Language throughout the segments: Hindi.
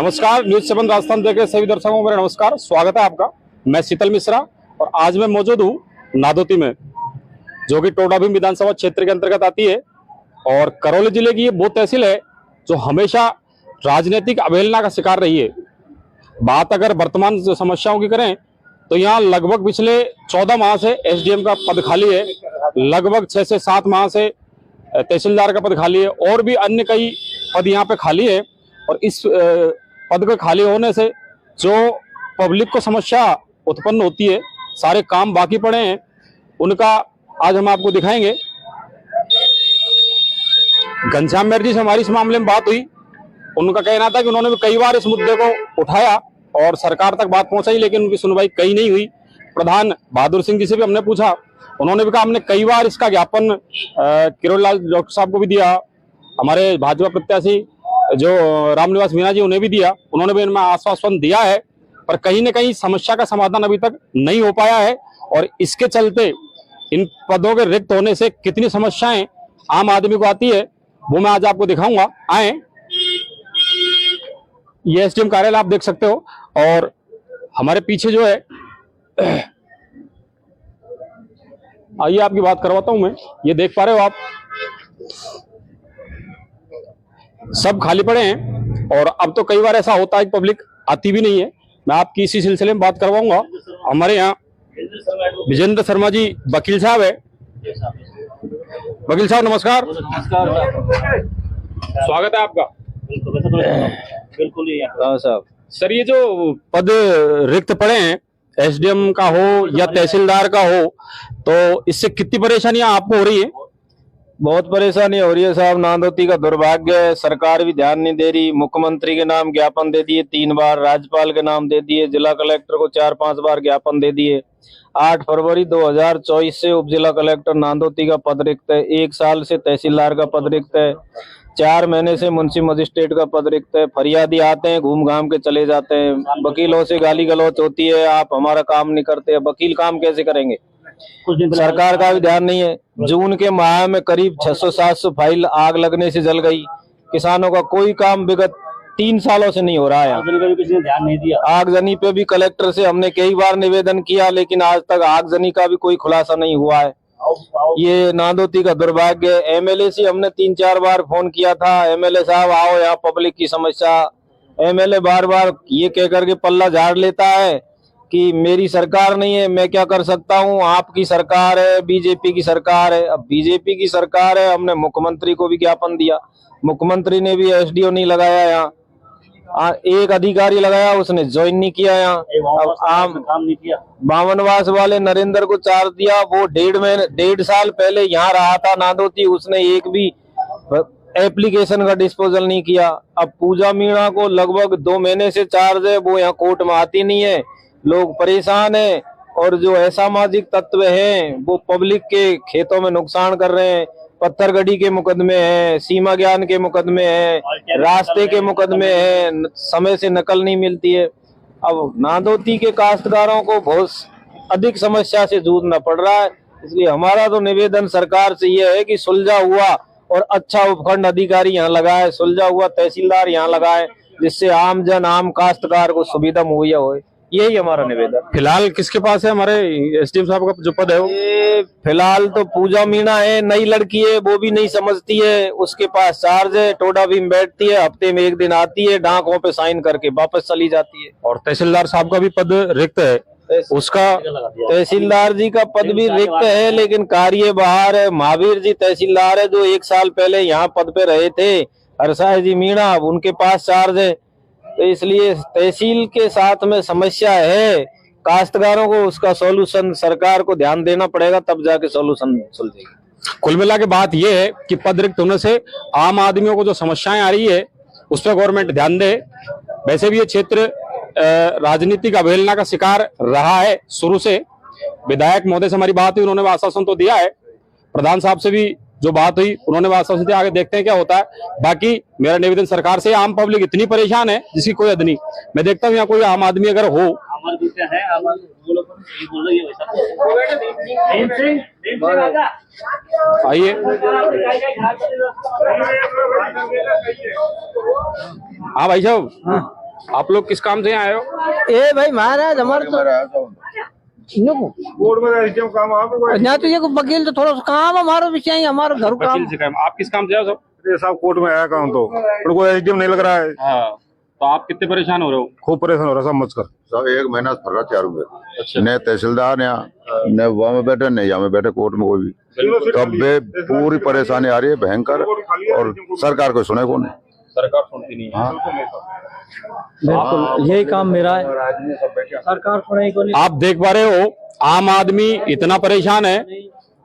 नमस्कार, न्यूज 7 राजस्थान देख रहे सभी दर्शकों को मेरा नमस्कार। स्वागत है आपका। मैं शीतल मिश्रा और आज मैं मौजूद हूँ नादौती में, जो कि टोडा भीम विधानसभा क्षेत्र के अंतर्गत आती है और करौली जिले की ये वो तहसील है जो हमेशा राजनीतिक अवहेलना का शिकार रही है। बात अगर वर्तमान समस्याओं की करें तो यहाँ लगभग पिछले 14 माह से एसडीएम का पद खाली है, लगभग 6 से 7 माह से तहसीलदार का पद खाली है और भी अन्य कई पद यहाँ पे खाली है। और इस पद के खाली होने से जो पब्लिक को समस्या उत्पन्न होती है, सारे काम बाकी पड़े हैं, उनका आज हम आपको दिखाएंगे। घनश्याम मेहर जी से हमारी इस मामले में बात हुई। उनका कहना था कि उन्होंने भी कई बार इस मुद्दे को उठाया और सरकार तक बात पहुंचाई, लेकिन उनकी सुनवाई कहीं नहीं हुई। प्रधान बहादुर सिंह जी से भी हमने पूछा, उन्होंने भी कहा हमने कई बार इसका ज्ञापन किरोड़ीलाल डॉक्टर साहब को भी दिया, हमारे भाजपा प्रत्याशी जो रामनिवास मीणा जी उन्हें भी दिया, उन्होंने भी इनमें आश्वासन दिया है, पर कहीं न कहीं समस्या का समाधान अभी तक नहीं हो पाया है। और इसके चलते इन पदों के रिक्त होने से कितनी समस्याएं आम आदमी को आती है वो मैं आज आपको दिखाऊंगा। आए, ये एसडीएम कार्यालय आप देख सकते हो और हमारे पीछे जो है, आइए आपकी बात करवाता हूं मैं। ये देख पा रहे हो आप, सब खाली पड़े हैं और अब तो कई बार ऐसा होता है कि पब्लिक आती भी नहीं है। मैं आपकी इसी सिलसिले में बात करवाऊंगा। हमारे यहाँ विजेंद्र शर्मा जी वकील साहब है। वकील साहब नमस्कार। स्वागत है आपका। बिल्कुल साहब। सर, ये जो पद रिक्त पड़े हैं, एसडीएम का हो या तहसीलदार का हो, तो इससे कितनी परेशानियां आपको हो रही है? बहुत परेशानी हो रही है साहब। नादौती का दुर्भाग्य है, सरकार भी ध्यान नहीं दे रही। मुख्यमंत्री के नाम ज्ञापन दे दिए 3 बार, राज्यपाल के नाम दे दिए, जिला कलेक्टर को 4-5 बार ज्ञापन दे दिए। 8 फरवरी 2024 से उप जिला कलेक्टर नादौती का पद रिक्त है। 1 साल से तहसीलदार का पद रिक्त है। 4 महीने से मुंशी मजिस्ट्रेट का पद रिक्त है। फरियादी आते हैं, घूम घाम के चले जाते हैं। वकीलों से गाली गलौच होती है, आप हमारा काम नहीं करते। वकील काम कैसे करेंगे? सरकार का भी ध्यान नहीं है। जून के माह में करीब 600-700 फाइल आग लगने से जल गई। किसानों का कोई काम विगत 3 सालों से नहीं हो रहा है। किसी ने ध्यान नहीं दिया। आगजनी पे भी कलेक्टर से हमने कई बार निवेदन किया, लेकिन आज तक आगजनी का भी कोई खुलासा नहीं हुआ है। ये नादौती का दुर्भाग्य है। एमएलए से हमने 3-4 बार फोन किया था, एमएलए साहब आओ यहाँ पब्लिक की समस्या। एमएलए बार बार ये कह करके पल्ला झाड़ लेता है कि मेरी सरकार नहीं है, मैं क्या कर सकता हूँ, आपकी सरकार है, बीजेपी की सरकार है। अब बीजेपी की सरकार है, हमने मुख्यमंत्री को भी ज्ञापन दिया, मुख्यमंत्री ने भी एसडीओ नहीं लगाया यहाँ। एक अधिकारी लगाया, उसने ज्वाइन नहीं किया यहाँ। अब आम बावनवास वाले नरेंद्र को चार्ज दिया, वो 1.5 साल पहले यहाँ रहा था नादौती, उसने एक भी एप्लीकेशन का डिस्पोजल नहीं किया। अब पूजा मीणा को लगभग 2 महीने से चार्ज है, वो यहाँ कोर्ट में आती नहीं है। लोग परेशान हैं और जो असामाजिक तत्व हैं वो पब्लिक के खेतों में नुकसान कर रहे हैं। पत्थरगड़ी के मुकदमे हैं, सीमा ज्ञान के मुकदमे हैं, रास्ते के मुकदमे हैं, समय से नकल नहीं मिलती है। अब नादौती के काश्तकारों को बहुत अधिक समस्या से जूझना पड़ रहा है। इसलिए हमारा तो निवेदन सरकार से यह है कि सुलझा हुआ और अच्छा उपखंड अधिकारी यहाँ लगाए, सुलझा हुआ तहसीलदार यहाँ लगाए, जिससे आम जन आम काश्तकार को सुविधा मुहैया हो। यही हमारा निवेदन। फिलहाल किसके पास है हमारे एसडीएम साहब का जो पद है? वो फिलहाल तो पूजा मीणा है, नई लड़की है, वो भी नहीं समझती है, उसके पास चार्ज है। टोडा भीम बैठती है, हफ्ते में 1 दिन आती है, डाकों पे साइन करके वापस चली जाती है। और तहसीलदार साहब का भी पद रिक्त है, उसका तहसीलदार जी का पद भी रिक्त है, लेकिन कार्य बाहर है। महावीर जी तहसीलदार है जो 1 साल पहले यहाँ पद पे रहे थे, हरसाय जी मीणा, उनके पास चार्ज है। तो इसलिए तहसील के साथ में समस्या है। काश्तकारों को उसका सॉल्यूशन सरकार को ध्यान देना पड़ेगा, तब जाके सॉल्यूशन सुलझेगा। कुल मिला के बात यह है कि पद रिक्त होने से आम आदमियों को जो समस्याएं आ रही है उस पर गवर्नमेंट ध्यान दे। वैसे भी ये क्षेत्र राजनीतिक अवहेलना का शिकार रहा है शुरू से। विधायक महोदय से हमारी बात हुई, उन्होंने आश्वासन तो दिया है। प्रधान साहब से भी जो बात हुई, उन्होंने आश्वासन दिया। आगे देखते हैं क्या होता है। बाकी मेरा निवेदन सरकार से, आम पब्लिक इतनी परेशान है जिसकी कोई हद नहीं। मैं देखता हूँ यहाँ कोई आम आदमी अगर हो, आइए। हाँ भाई साहब, आप लोग किस काम से आए हो? ए भाई महाराज हमारे तो कोर्ट में रजिस्ट्री काम आपको ना तो ये को वकील तो थोड़ा सा काम हमारा भी चाहिए, हमारा घर काम। वकील से काम। आप किस काम से आए हो सब? ये साहब कोर्ट में आया काम तो पर कोई रजिस्ट्री नहीं लग रहा है। हाँ, तो आप कितने परेशान हो रहे हो? खूब परेशान हो रहा समझ कर। सब एक महीना से फर रहा चारों में। न तहसीलदार न वहाँ में बैठे न यहाँ में बैठे कोर्ट में कोई भी। तब बे पूरी परेशानी आ रही है भयंकर, और सरकार को सुने कौन? सरकार सुनती नहीं है। हाँ। बिल्कुल यही काम मेरा है, सरकार सुने को नहीं। आप देख पा रहे हो आम आदमी इतना परेशान है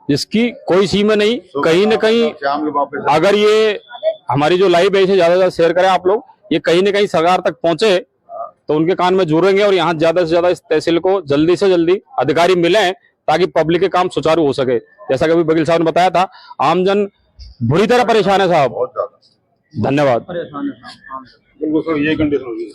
जिसकी कोई सीमा नहीं। कहीं न कहीं शाम के वापस अगर ये हमारी जो लाइव है इसे ज्यादा से ज्यादा शेयर करें आप लोग, ये कहीं न कहीं सरकार तक पहुंचे तो उनके कान में जुड़ेंगे और यहाँ ज्यादा से ज्यादा इस तहसील को जल्दी से जल्दी अधिकारी मिले ताकि पब्लिक के काम सुचारू हो सके। जैसा कि अभी वकील साहब ने बताया था, आमजन बुरी तरह परेशान है साहब। बहुत ज्यादा धन्यवाद। बिल्कुल सर, ये कंडीशन होगी।